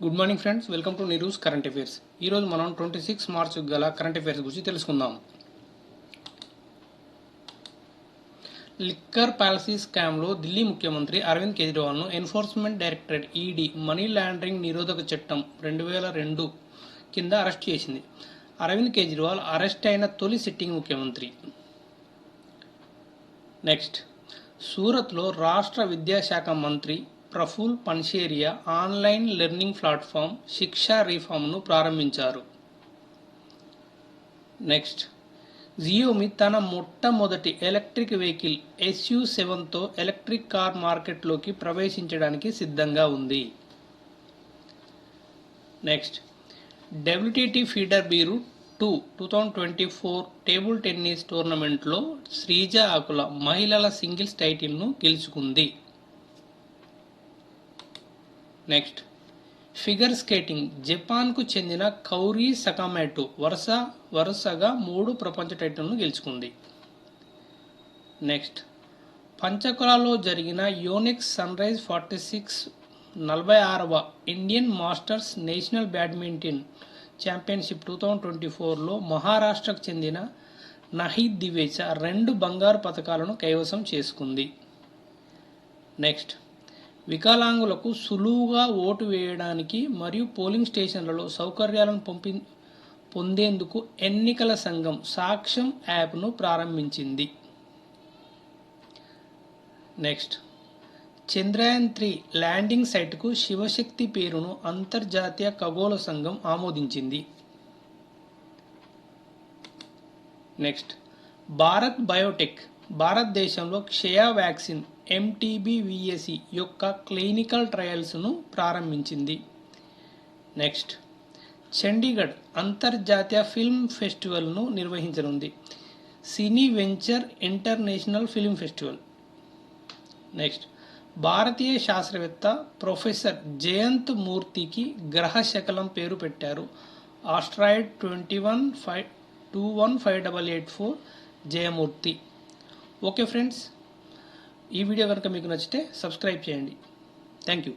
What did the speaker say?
Good morning friends, welcome to Neeru's current affairs. ఈరోజు మనం 26 March గల కరెంట్ అఫైర్స్ గురించి తెలుసుకుందాం. లిక్కర్ పాలసీ స్కామ్లో ఢిల్లీ ముఖ్యమంత్రి అరవింద్ కేజ్రీవాల్ను enforcement directorate ED money laundering నిరోధక చట్టం 2002 కింద అరెస్ట్ చేసింది. అరవింద్ కేజ్రీవాల్ అరెస్ట్ అయిన తొలి సిట్టింగ్ ముఖ్యమంత్రి. నెక్స్ట్, సూరత్లో రాష్ట్ర విద్యాశాఖ మంత్రి ప్రఫుల్ పన్షేరియా ఆన్లైన్ లెర్నింగ్ ప్లాట్ఫామ్ శిక్షా రీఫామ్ను ప్రారంభించారు. నెక్స్ట్, జియోమి తన మొట్టమొదటి ఎలక్ట్రిక్ వెహికల్ SU7తో ఎలక్ట్రిక్ కార్ మార్కెట్లోకి ప్రవేశించడానికి సిద్ధంగా ఉంది. Next, WTT feeder beer 2024 table tennis టోర్నమెంట్లో శ్రీజ ఆకుల మహిళల సింగిల్స్ టైటిల్ను గెలుచుకుంది. నెక్స్ట్, ఫిగర్ స్కేటింగ్ జపాన్కు చెందిన కౌరీ సకామోటో వరుసగా 3 ప్రపంచ టైటిల్ను గెలుచుకుంది. నెక్స్ట్, పంచకులలో జరిగిన యోనెక్స్ సన్రైజ్ 46వ Indian masters national badminton championship 2024లో మహారాష్ట్రకు చెందిన నహీద్ దివేచా 2 బంగారు పతకాలను కైవసం చేసుకుంది. నెక్స్ట్, వికలాంగులకు సులువుగా ఓటు వేయడానికి మరియు పోలింగ్ స్టేషన్లలో సౌకర్యాలను పొందేందుకు ఎన్నికల సంఘం సాక్ష్యం యాప్ను ప్రారంభించింది. నెక్స్ట్, చంద్రయాన్-3 ల్యాండింగ్ సైట్కు శివశక్తి పేరును అంతర్జాతీయ ఖగోళ సంఘం ఆమోదించింది. నెక్స్ట్, భారత్ బయోటెక్ భారతదేశంలో క్షయ వ్యాక్సిన్ MTBVAC యొక్క క్లినికల్ ట్రయల్స్ను ప్రారంభించింది. నెక్స్ట్, చండీగఢ్ అంతర్జాతీయ ఫిల్మ్ ఫెస్టివల్ను నిర్వహించనుంది. Cine venture international film festival. Next, భారతీయ శాస్త్రవేత్త ప్రొఫెసర్ జయంత్ మూర్తికి గ్రహ శకలం పేరు పెట్టారు. ఆస్ట్రాయిడ్ 215884 జయమూర్తి. ఓకే ఫ్రెండ్స్, ఈ వీడియో కనుక మీకు నచ్చితే సబ్స్క్రైబ్ చేయండి. Thank you.